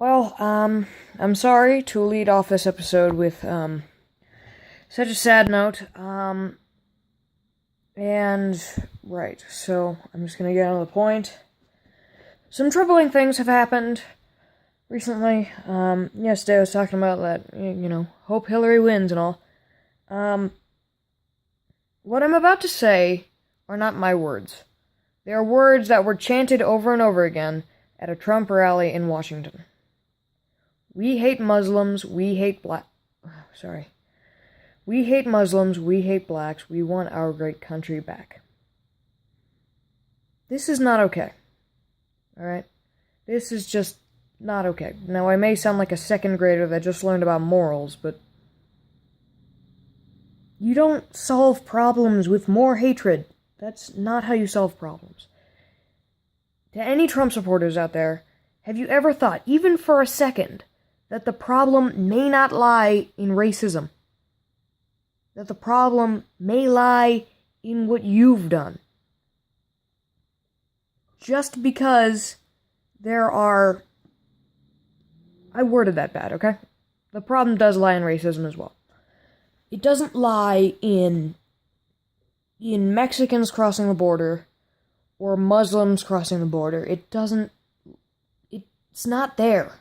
Well, I'm sorry to lead off this episode with, such a sad note. Right, so I'm just gonna get on to the point. Some troubling things have happened recently. Yesterday I was talking about that, hope Hillary wins and all. What I'm about to say are not my words. They are words that were chanted over and over again at a Trump rally in Washington. We hate Muslims, we hate We hate Muslims, we hate blacks, we want our great country back. This is not okay. Alright? This is just not okay. Now, I may sound like a second grader that just learned about morals, but you don't solve problems with more hatred. That's not how you solve problems. To any Trump supporters out there, have you ever thought, even for a second, that the problem may not lie in racism? That the problem may lie in what you've done? Just because there are... I worded that bad, okay? The problem does lie in racism as well. It doesn't lie in Mexicans crossing the border or Muslims crossing the border. It's not there.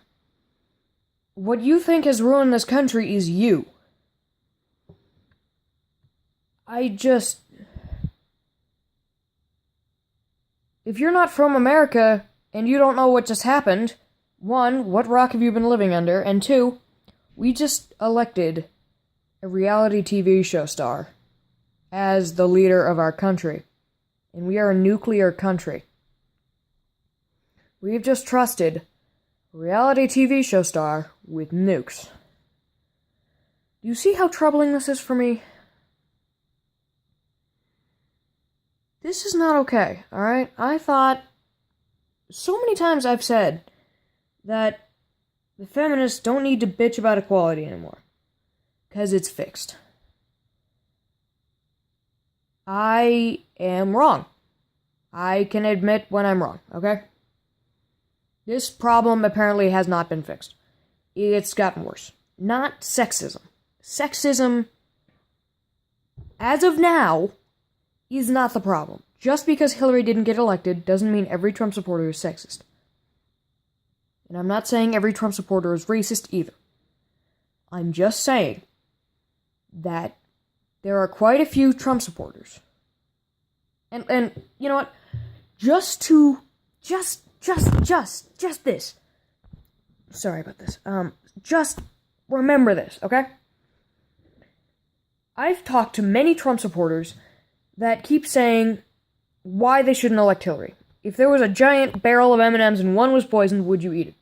What you think has ruined this country is you. If you're not from America and you don't know what just happened, one, what rock have you been living under? And two, we just elected a reality TV show star as the leader of our country. And we are a nuclear country. We've just trusted a reality TV show star with nukes. Do you see how troubling this is for me? This is not okay, alright? I thought... So many times I've said that the feminists don't need to bitch about equality anymore. Because it's fixed. I am wrong. I can admit when I'm wrong, okay? This problem apparently has not been fixed. It's gotten worse. Not sexism. Sexism, as of now, is not the problem. Just because Hillary didn't get elected doesn't mean every Trump supporter is sexist. And I'm not saying every Trump supporter is racist either. I'm just saying that there are quite a few Trump supporters. And you know what? Just this. Sorry about this. Just remember this, okay? I've talked to many Trump supporters that keep saying why they shouldn't elect Hillary. If there was a giant barrel of M&Ms and one was poisoned, would you eat it?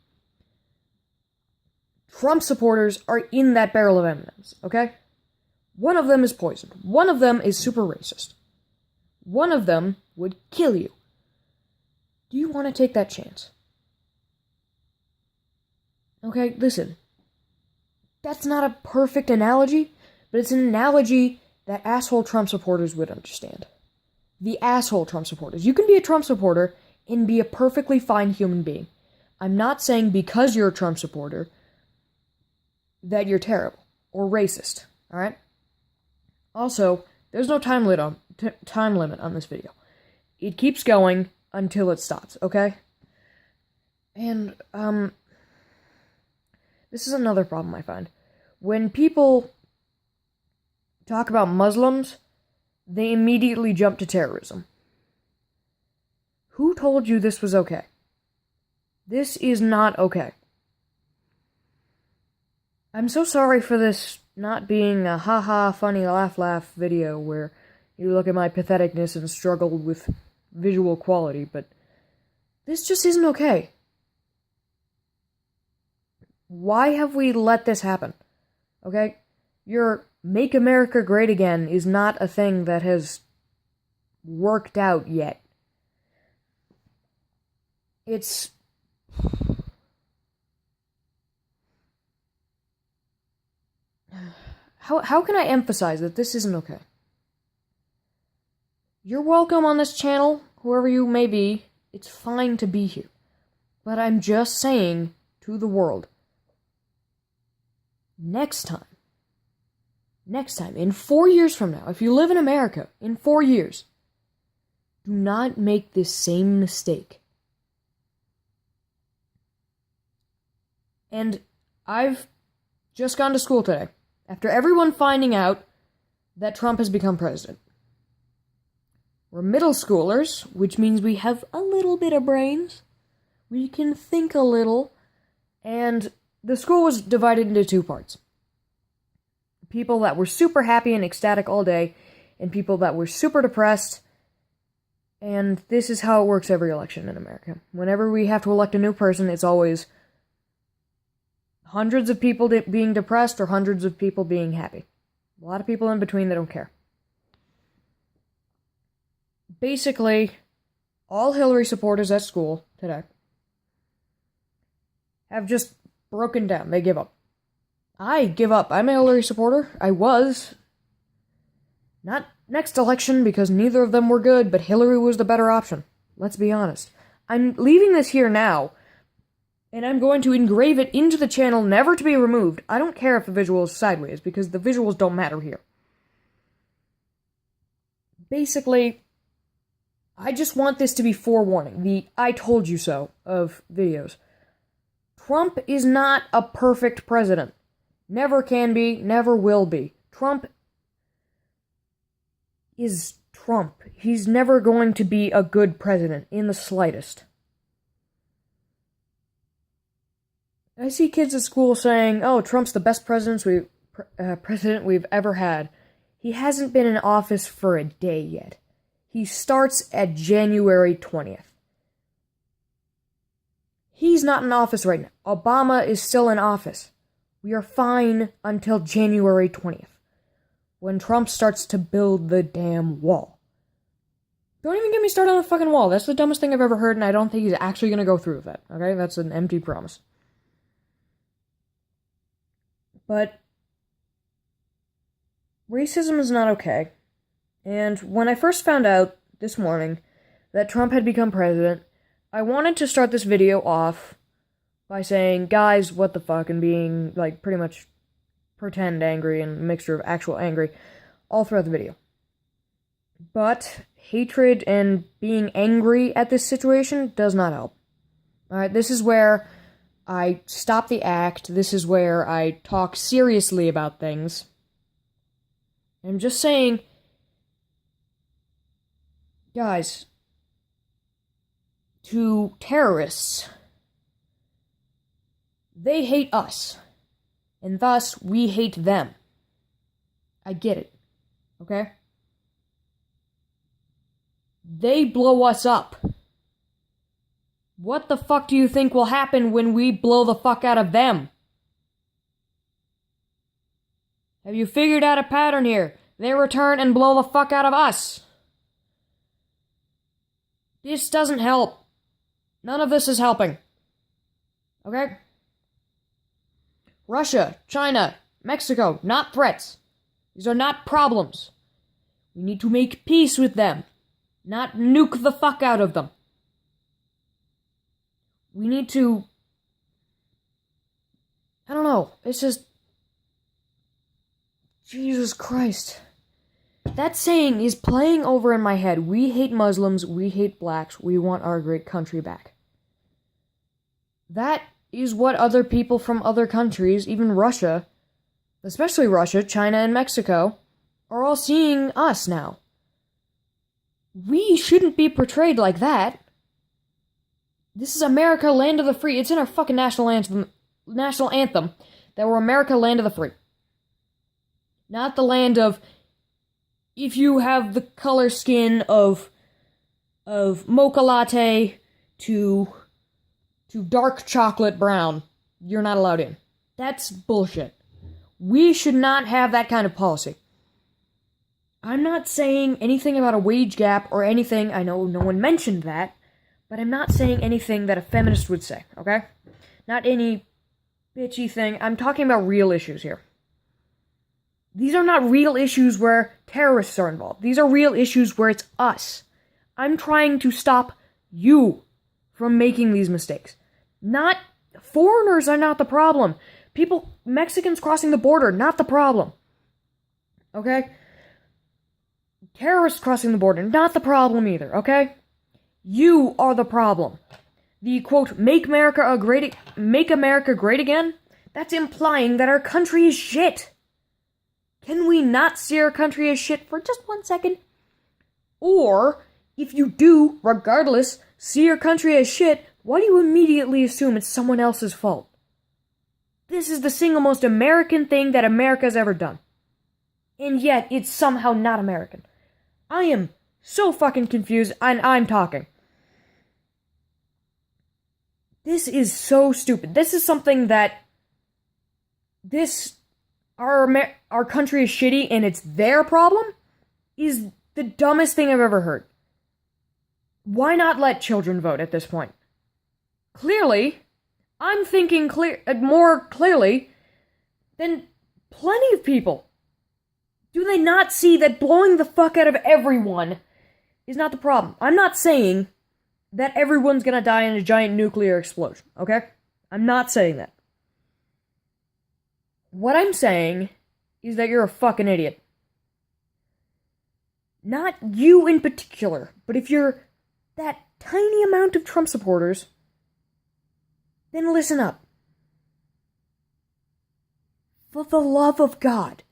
Trump supporters are in that barrel of M&Ms, okay? One of them is poisoned. One of them is super racist. One of them would kill you. Do you want to take that chance? Okay, listen. That's not a perfect analogy, but it's an analogy that asshole Trump supporters would understand. The asshole Trump supporters. You can be a Trump supporter and be a perfectly fine human being. I'm not saying because you're a Trump supporter that you're terrible or racist, alright? Also, there's no time limit on this video. It keeps going until it stops, okay? And, this is another problem I find. When people talk about Muslims, they immediately jump to terrorism. Who told you this was okay? This is not okay. I'm so sorry for this not being a haha, funny, laugh video where you look at my patheticness and struggle with visual quality, but this just isn't okay. Why have we let this happen? Okay? Your Make America Great Again is not a thing that has worked out yet. It's... How can I emphasize that this isn't okay? You're welcome on this channel, whoever you may be. It's fine to be here. But I'm just saying to the world. Next time, in 4 years from now, if you live in America, in 4 years, do not make this same mistake. And I've just gone to school today, after everyone finding out that Trump has become president. We're middle schoolers, which means we have a little bit of brains. We can think a little. And the school was divided into two parts. People that were super happy and ecstatic all day, and people that were super depressed. And this is how it works every election in America. Whenever we have to elect a new person, it's always hundreds of people being depressed or hundreds of people being happy. A lot of people in between that don't care. Basically, all Hillary supporters at school today have just broken down. They give up. I give up. I'm a Hillary supporter. I was. Not next election, because neither of them were good, but Hillary was the better option. Let's be honest. I'm leaving this here now, and I'm going to engrave it into the channel, never to be removed. I don't care if the visual is sideways, because the visuals don't matter here. Basically, I just want this to be forewarning. The I told you so of videos. Trump is not a perfect president. Never can be, never will be. Trump is Trump. He's never going to be a good president, in the slightest. I see kids at school saying, oh, Trump's the best president we've ever had. He hasn't been in office for a day yet. He starts at January 20th. He's not in office right now. Obama is still in office. We are fine until January 20th, when Trump starts to build the damn wall. Don't even get me started on the fucking wall. That's the dumbest thing I've ever heard, and I don't think he's actually going to go through with that. Okay? That's an empty promise. But racism is not okay. And when I first found out this morning that Trump had become president, I wanted to start this video off by saying, guys, what the fuck, and being, like, pretty much pretend angry and a mixture of actual angry all throughout the video. But hatred and being angry at this situation does not help. Alright, this is where I stop the act. This is where I talk seriously about things. I'm just saying, guys, to terrorists, they hate us, and thus we hate them. I get it, okay? They blow us up. What the fuck do you think will happen when we blow the fuck out of them? Have you figured out a pattern here? They return and blow the fuck out of us. This doesn't help. None of this is helping. Okay? Russia, China, Mexico, not threats. These are not problems. We need to make peace with them, not nuke the fuck out of them. We need to... I don't know, it's just... Jesus Christ. That saying is playing over in my head. We hate Muslims, we hate blacks, we want our great country back. That is what other people from other countries, even Russia, especially Russia, China, and Mexico, are all seeing us now. We shouldn't be portrayed like that. This is America, land of the free. It's in our fucking national anthem that we're America, land of the free. Not the land of, if you have the color skin of mocha latte to dark chocolate brown, you're not allowed in. That's bullshit. We should not have that kind of policy. I'm not saying anything about a wage gap or anything. I know no one mentioned that, but I'm not saying anything that a feminist would say, okay? Not any bitchy thing. I'm talking about real issues here. These are not real issues where terrorists are involved. These are real issues where it's us. I'm trying to stop you from making these mistakes. Not Foreigners are not the problem. Mexicans crossing the border, not the problem. Okay? Terrorists crossing the border, not the problem either, okay? You are the problem. The quote, make America great again? That's implying that our country is shit. Can we not see our country as shit for just 1 second? Or, if you do, regardless, see your country as shit, why do you immediately assume it's someone else's fault? This is the single most American thing that America's ever done. And yet, it's somehow not American. I am so fucking confused, and I'm talking. This is so stupid. This is something that our country is shitty and it's their problem is the dumbest thing I've ever heard. Why not let children vote at this point? Clearly, I'm thinking more clearly than plenty of people. Do they not see that blowing the fuck out of everyone is not the problem? I'm not saying that everyone's gonna die in a giant nuclear explosion, okay? I'm not saying that. What I'm saying is that you're a fucking idiot. Not you in particular, but if you're that tiny amount of Trump supporters, then listen up. For the love of God,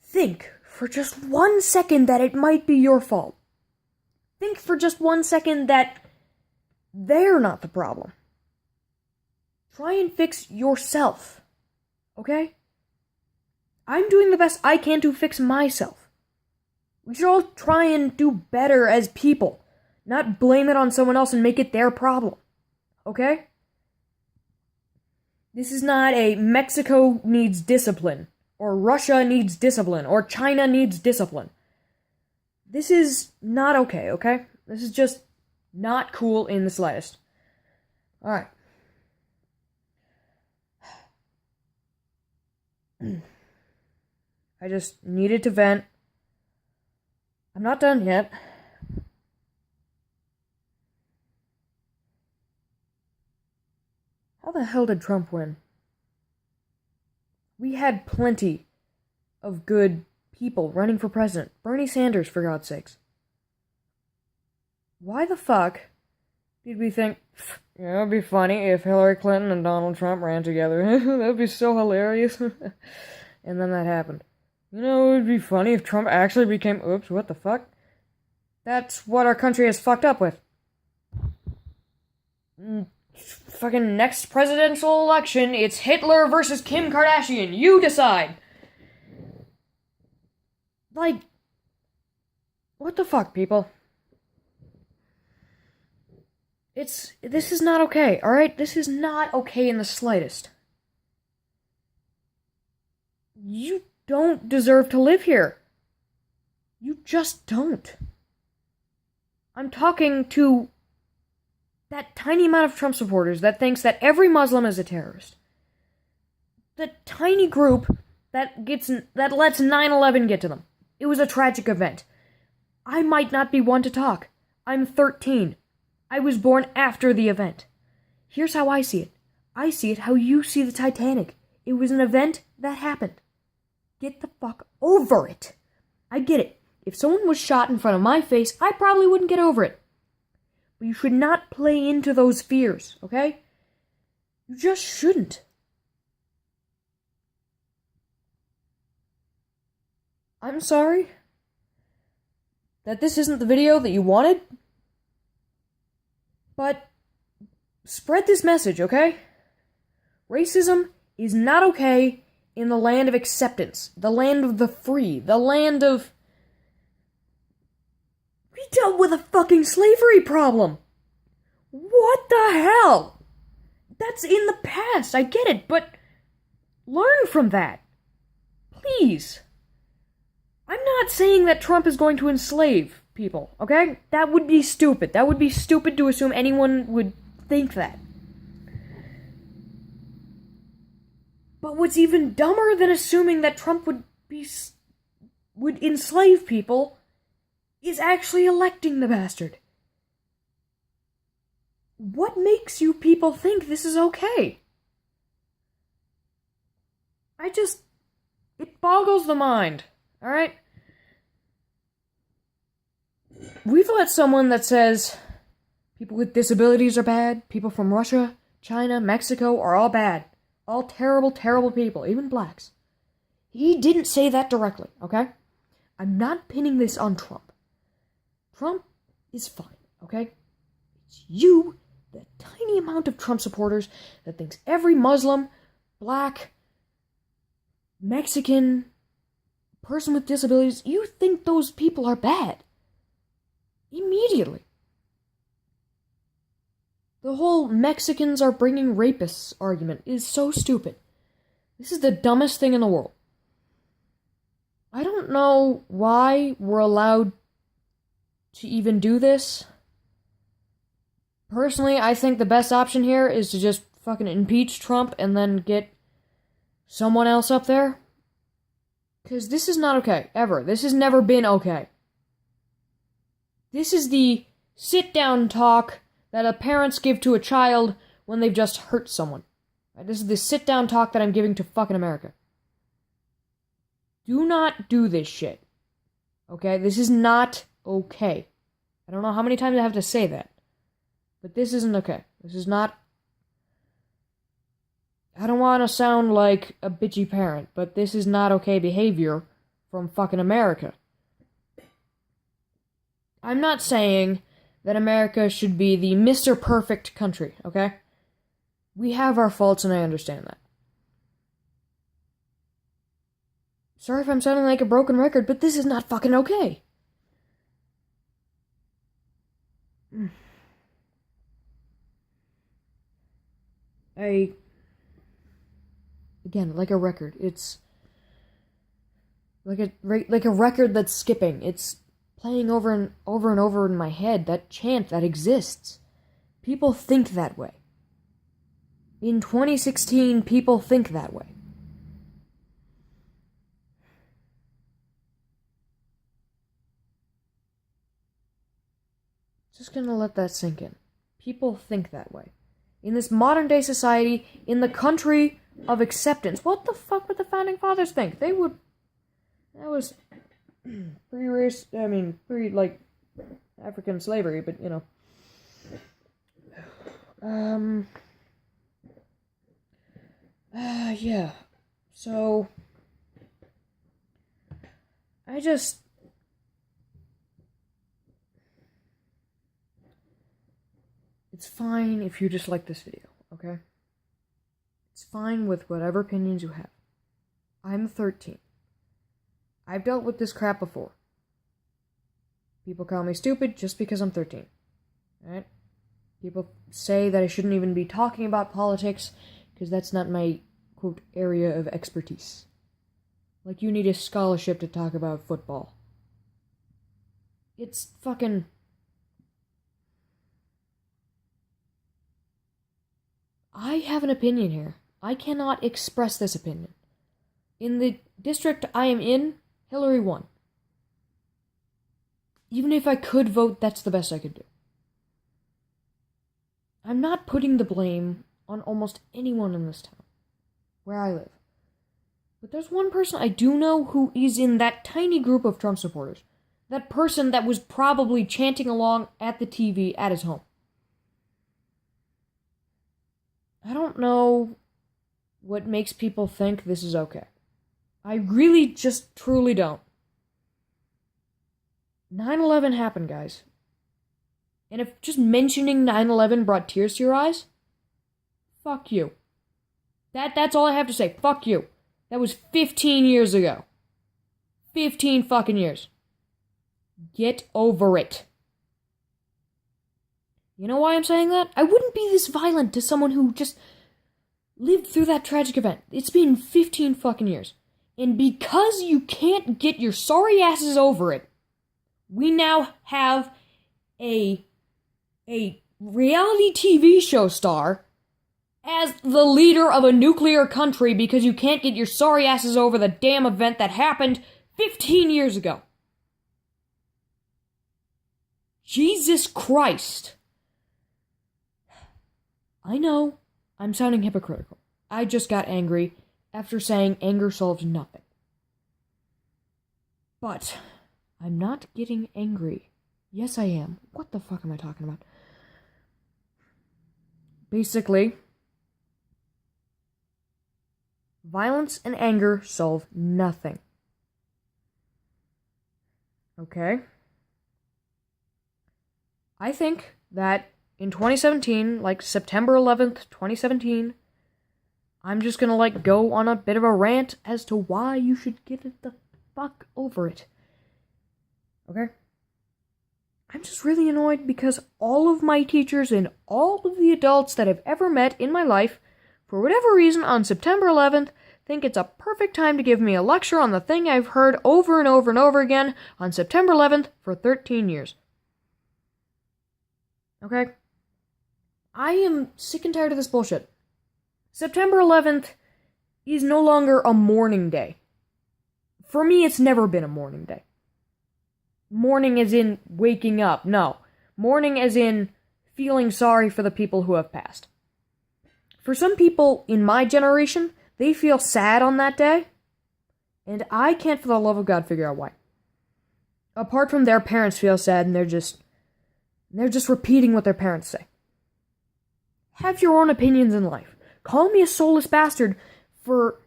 think for just 1 second that it might be your fault. Think for just 1 second that they're not the problem. Try and fix yourself, okay? I'm doing the best I can to fix myself. We should all try and do better as people, not blame it on someone else and make it their problem, okay? This is not a Mexico needs discipline, or Russia needs discipline, or China needs discipline. This is not okay, okay? This is just not cool in the slightest. Alright. I just needed to vent. I'm not done yet. How the hell did Trump win? We had plenty of good people running for president. Bernie Sanders, for God's sakes. Why the fuck did we think, it would be funny if Hillary Clinton and Donald Trump ran together? That would be so hilarious. And then that happened. It would be funny if Trump actually became, oops, what the fuck? That's what our country has fucked up with. Fucking next presidential election, it's Hitler versus Kim Kardashian. You decide. Like, what the fuck, people? This is not okay, alright? This is not okay in the slightest. You don't deserve to live here. You just don't. I'm talking to that tiny amount of Trump supporters that thinks that every Muslim is a terrorist. The tiny group that lets 9/11 get to them. It was a tragic event. I might not be one to talk. I'm 13. I was born after the event. Here's how I see it. I see it how you see the Titanic. It was an event that happened. Get the fuck over it. I get it. If someone was shot in front of my face, I probably wouldn't get over it. But you should not play into those fears, okay? You just shouldn't. I'm sorry that this isn't the video that you wanted, but spread this message, okay? Racism is not okay in the land of acceptance, the land of the free, the land of... We dealt with a fucking slavery problem! What the hell? That's in the past, I get it, but learn from that. Please. I'm not saying that Trump is going to enslave people, okay? That would be stupid. That would be stupid to assume anyone would think that. But what's even dumber than assuming that Trump would enslave people is actually electing the bastard. What makes you people think this is okay? It boggles the mind, alright? We've let someone that says people with disabilities are bad, people from Russia, China, Mexico are all bad. All terrible, terrible people, even blacks. He didn't say that directly, okay? I'm not pinning this on Trump. Trump is fine, okay? It's you, the tiny amount of Trump supporters that thinks every Muslim, black, Mexican, person with disabilities, you think those people are bad. Immediately. The whole Mexicans are bringing rapists argument is so stupid. This is the dumbest thing in the world. I don't know why we're allowed to even do this. Personally, I think the best option here is to just fucking impeach Trump and then get someone else up there. Because this is not okay, ever. This has never been okay. This is the sit-down talk that parents give to a child when they've just hurt someone. This is the sit-down talk that I'm giving to fucking America. Do not do this shit. Okay? This is not okay. I don't know how many times I have to say that. But this isn't okay. This is not... I don't want to sound like a bitchy parent, but this is not okay behavior from fucking America. I'm not saying that America should be the Mr. Perfect country, okay? We have our faults and I understand that. Sorry if I'm sounding like a broken record, but this is not fucking okay. Again, like a record, it's like a record that's skipping. It's playing over and over in my head, that chant that exists. People think that way. In 2016, people think that way. Just gonna let that sink in. People think that way. In this modern day society, in the country of acceptance, what the fuck would the founding fathers think? That was African slavery, but, yeah. So, it's fine if you dislike this video, okay? It's fine with whatever opinions you have. I'm 13. I've dealt with this crap before. People call me stupid just because I'm 13. Alright? People say that I shouldn't even be talking about politics because that's not my, quote, area of expertise. Like you need a scholarship to talk about football. It's fucking... I have an opinion here. I cannot express this opinion. In the district I am in, Hillary won. Even if I could vote, that's the best I could do. I'm not putting the blame on almost anyone in this town, where I live. But there's one person I do know who is in that tiny group of Trump supporters. That person that was probably chanting along at the TV at his home. I don't know what makes people think this is okay. I really just truly don't. 9/11 happened, guys. And if just mentioning 9/11 brought tears to your eyes, fuck you. That's all I have to say. Fuck you. That was 15 years ago. 15 fucking years. Get over it. You know why I'm saying that? I wouldn't be this violent to someone who just lived through that tragic event. It's been 15 fucking years. And because you can't get your sorry asses over it, we now have a reality TV show star as the leader of a nuclear country because you can't get your sorry asses over the damn event that happened 15 years ago. Jesus Christ. I know I'm sounding hypocritical. I just got angry after saying anger solves nothing. But I'm not getting angry. Yes, I am. What the fuck am I talking about? Basically, violence and anger solve nothing. Okay? I think that in 2017, like September 11th, 2017, I'm just gonna go on a bit of a rant as to why you should get the fuck over it. Okay? I'm just really annoyed because all of my teachers and all of the adults that I've ever met in my life, for whatever reason, on September 11th, think it's a perfect time to give me a lecture on the thing I've heard over and over and over again on September 11th for 13 years. Okay? I am sick and tired of this bullshit. September 11th is no longer a mourning day. For me, it's never been a mourning day. Mourning as in waking up. No. Mourning as in feeling sorry for the people who have passed. For some people in my generation, they feel sad on that day, and I can't for the love of God figure out why. Apart from their parents feel sad and they're just repeating what their parents say. Have your own opinions in life. Call me a soulless bastard for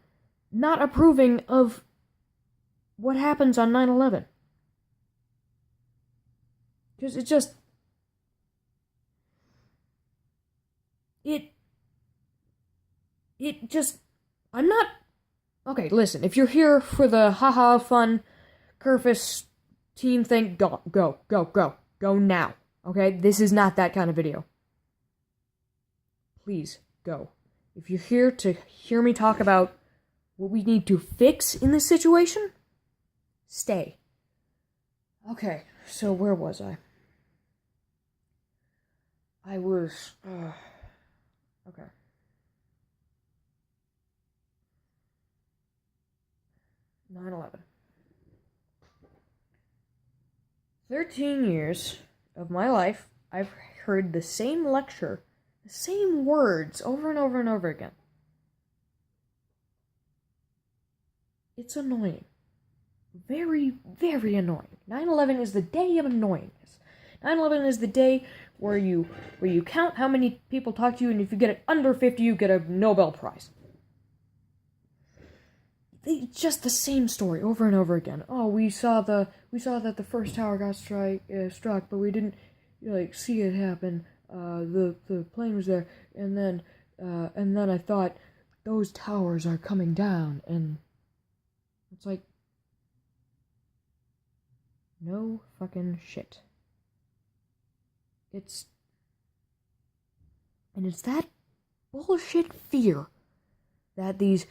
not approving of what happens on 9/11. Because I'm not... Okay, listen, if you're here for the haha fun Kerfus team thing, go now. Okay, this is not that kind of video. Please, go. If you're here to hear me talk about what we need to fix in this situation, stay. Okay, so where was I? I was... okay. 9/11. 13 years of my life, I've heard the same lecture, the same words over and over and over again. It's annoying. Very, very annoying. 9/11 is the day of annoyingness. 9/11 is the day where you count how many people talk to you, and if you get it under 50, you get a Nobel Prize. Just the same story over and over again. Oh, we saw that the first tower got struck, but we didn't see it happen. The plane was there, and then I thought those towers are coming down, and it's like, no fucking shit. It's that bullshit fear that these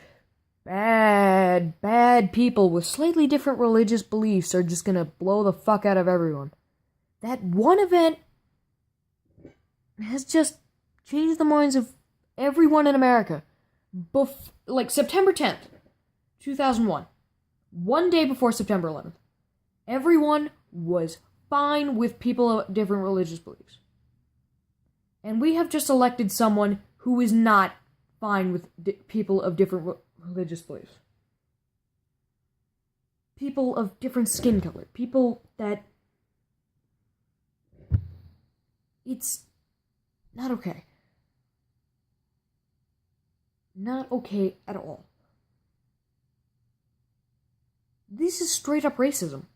bad people with slightly different religious beliefs are just gonna blow the fuck out of everyone. That one event has just changed the minds of everyone in America. September 10th, 2001. One day before September 11th. Everyone was fine with people of different religious beliefs. And we have just elected someone who is not fine with people of different religious beliefs. People of different skin color. People that... It's not okay. Not okay at all. This is straight up racism.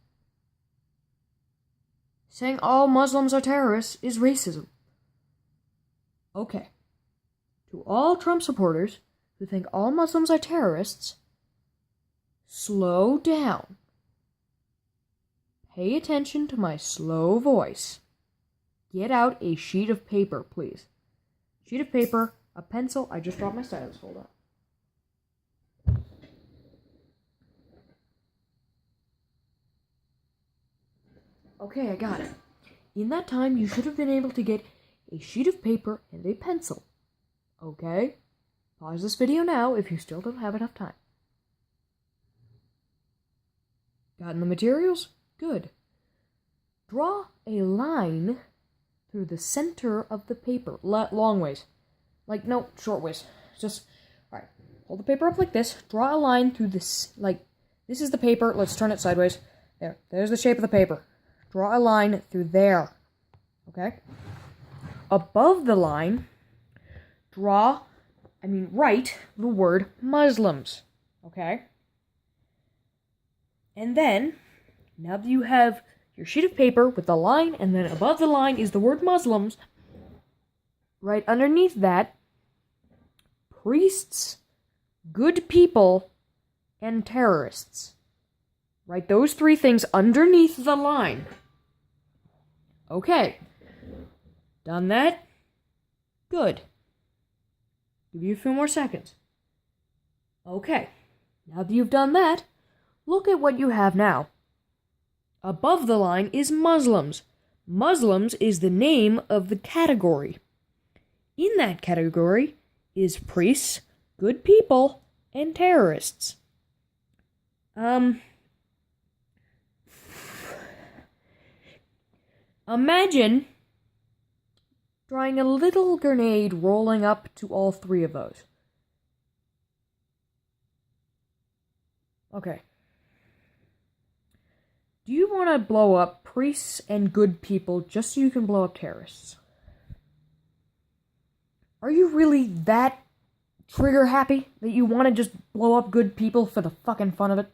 Saying all Muslims are terrorists is racism. Okay. To all Trump supporters who think all Muslims are terrorists, slow down. Pay attention to my slow voice. Get out a sheet of paper, please. Sheet of paper, a pencil. I just dropped my stylus. Hold on. Okay, I got it. In that time, you should have been able to get a sheet of paper and a pencil. Okay? Pause this video now if you still don't have enough time. Gotten the materials? Good. Draw a line through the center of the paper, long ways. Like, no, short whiz. Just, alright, hold the paper up like this, draw a line through this, like, this is the paper, let's turn it sideways. There's the shape of the paper. Draw a line through there, okay? Above the line, write the word Muslims, okay? And then, now that you have your sheet of paper with the line, and then above the line is the word Muslims, right underneath that, priests, good people, and terrorists. Write those three things underneath the line. Okay. Done that? Good. Give you a few more seconds. Okay. Now that you've done that, look at what you have now. Above the line is Muslims. Muslims is the name of the category. In that category is priests, good people, and terrorists. Imagine drawing a little grenade rolling up to all three of those. Okay. Do you want to blow up priests and good people just so you can blow up terrorists? Are you really that trigger happy that you want to just blow up good people for the fucking fun of it?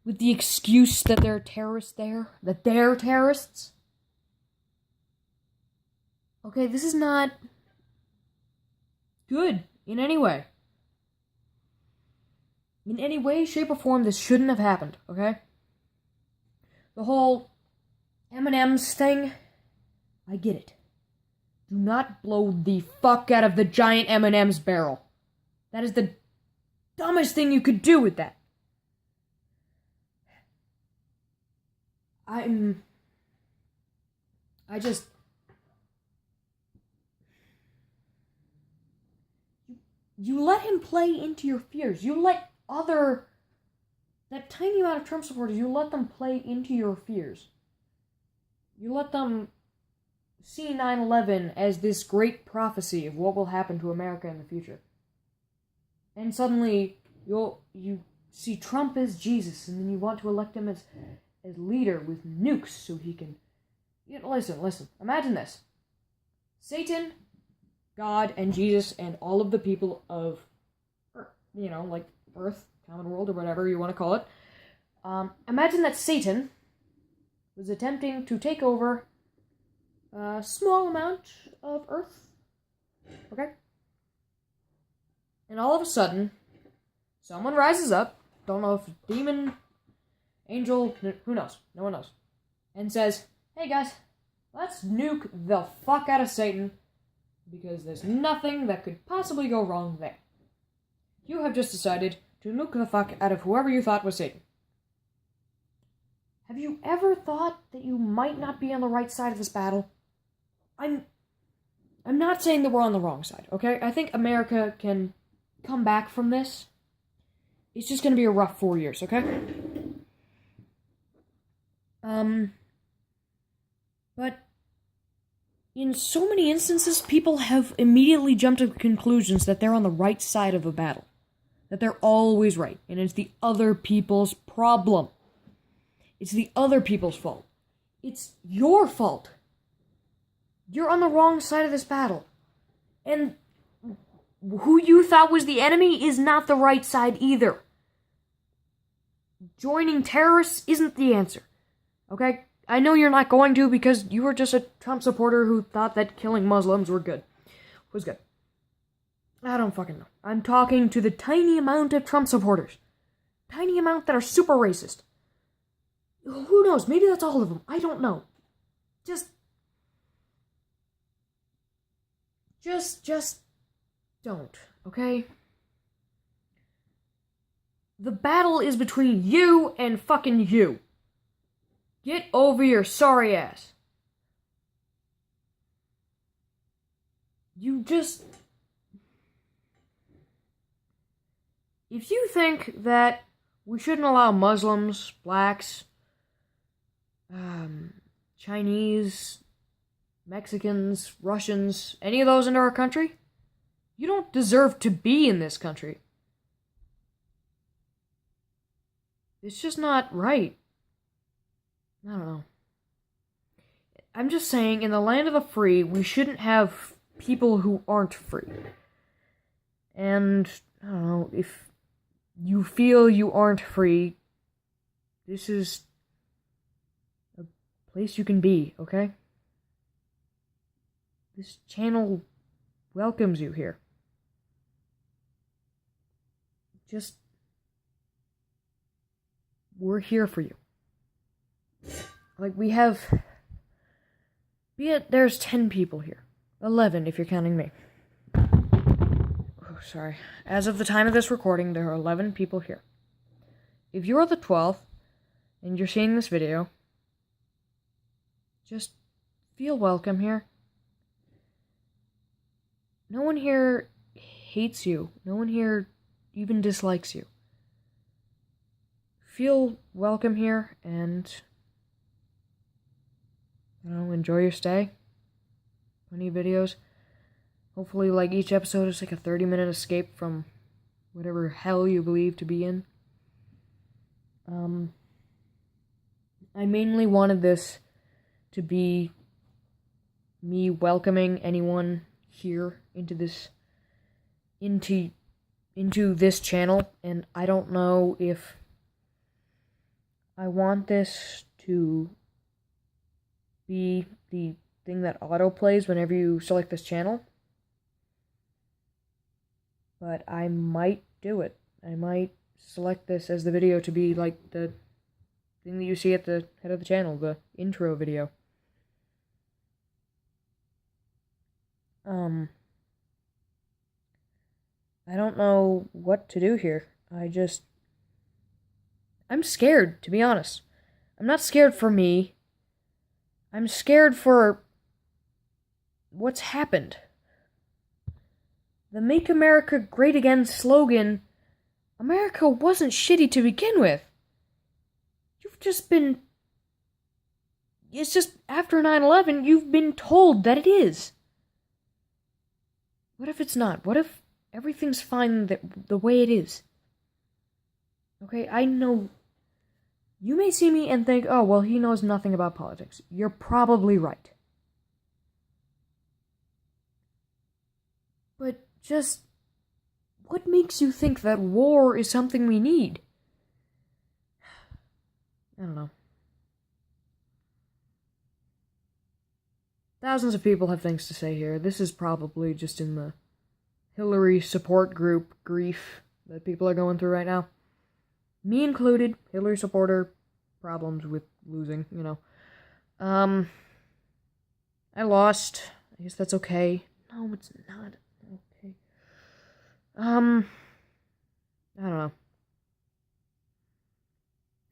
With the excuse that there are terrorists there? That they're terrorists? Okay, this is not good in any way. In any way, shape, or form, this shouldn't have happened, okay? The whole M&M's thing, I get it. Do not blow the fuck out of the giant M&M's barrel. That is the dumbest thing you could do with that. You let him play into your fears. You let that tiny amount of Trump supporters, you let them play into your fears. You let them see 9/11 as this great prophecy of what will happen to America in the future. And suddenly, you see Trump as Jesus, and then you want to elect him as leader with nukes so he can... Listen. Imagine this. Satan, God, and Jesus, and all of the people of Earth, like Earth, common world, or whatever you want to call it. Imagine that Satan was attempting to take over a small amount of Earth. Okay? And all of a sudden, someone rises up, don't know if demon, angel, who knows? No one knows. And says, hey guys, let's nuke the fuck out of Satan, because there's nothing that could possibly go wrong there. You have just decided to nuke the fuck out of whoever you thought was Satan. Have you ever thought that you might not be on the right side of this battle? I'm not saying that we're on the wrong side, okay? I think America can come back from this. It's just gonna be a rough 4 years, okay? But in so many instances, people have immediately jumped to conclusions that they're on the right side of a battle. That they're always right, and it's the other people's problem. It's the other people's fault. It's your fault. You're on the wrong side of this battle. And who you thought was the enemy is not the right side either. Joining terrorists isn't the answer. Okay? I know you're not going to because you were just a Trump supporter who thought that killing Muslims was good. I don't fucking know. I'm talking to the tiny amount of Trump supporters. Tiny amount that are super racist. Who knows? Maybe that's all of them. I don't know. Just don't, okay? The battle is between you and fucking you. Get over your sorry ass. If you think that we shouldn't allow Muslims, blacks, Chinese, Mexicans, Russians, any of those into our country, You don't deserve to be in this country. It's just not right. I don't know. I'm just saying, in the land of the free, we shouldn't have people who aren't free. And, I don't know, if you feel you aren't free, this is a place you can be, okay? This channel welcomes you here. Just, we're here for you. Like, we have, be it there's 10 people here. 11 if you're counting me. Oh, sorry. As of the time of this recording, there are 11 people here. If you're the 12th, and you're seeing this video, just feel welcome here. No one here hates you. No one here even dislikes you. Feel welcome here, and enjoy your stay. Plenty of videos. Hopefully, like, each episode is like a 30-minute escape from whatever hell you believe to be in. I mainly wanted this to be me welcoming anyone here into this channel, and I don't know if I want this to be the thing that autoplays whenever you select this channel, but I might do it. I might select this as the video to be like the thing that you see at the head of the channel, the intro video. I don't know what to do here. I'm scared, to be honest. I'm not scared for me. I'm scared for what's happened. The Make America Great Again slogan, America wasn't shitty to begin with. You've just been... It's just, after 9/11, you've been told that it is. What if it's not? What if everything's fine the way it is? Okay, I know... You may see me and think, oh, well, he knows nothing about politics. You're probably right. But just... what makes you think that war is something we need? I don't know. Thousands of people have things to say here. This is probably just in the Hillary support group grief that people are going through right now. Me included, Hillary supporter, problems with losing, I lost. I guess that's okay. No, it's not okay. I don't know.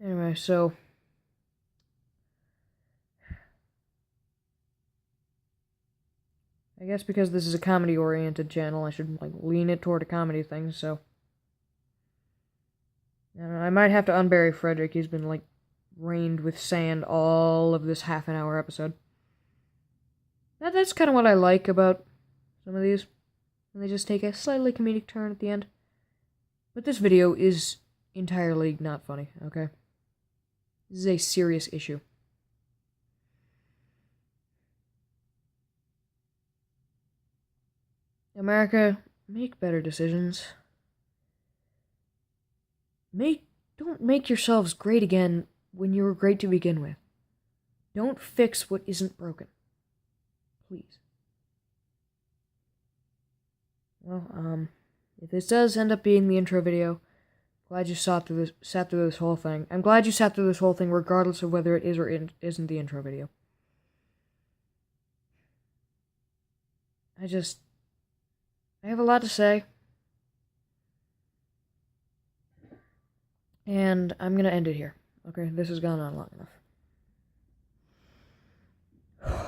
Anyway, so... I guess because this is a comedy-oriented channel, I should, lean it toward a comedy thing, so... I don't know, I might have to unbury Frederick. He's been, rained with sand all of this half-an-hour episode. That's kind of what I like about some of these. And they just take a slightly comedic turn at the end. But this video is entirely not funny, okay? This is a serious issue. America, make better decisions. Don't make yourselves great again when you were great to begin with. Don't fix what isn't broken. Please. Well, if this does end up being the intro video, glad you sat through this whole thing. I'm glad you sat through this whole thing regardless of whether it is or isn't the intro video. I have a lot to say. And I'm gonna end it here. Okay, this has gone on long enough.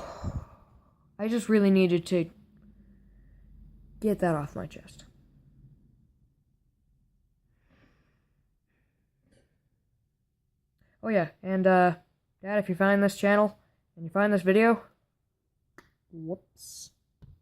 I just really needed to get that off my chest. Oh yeah, and Dad, if you find this channel and you find this video, whoops.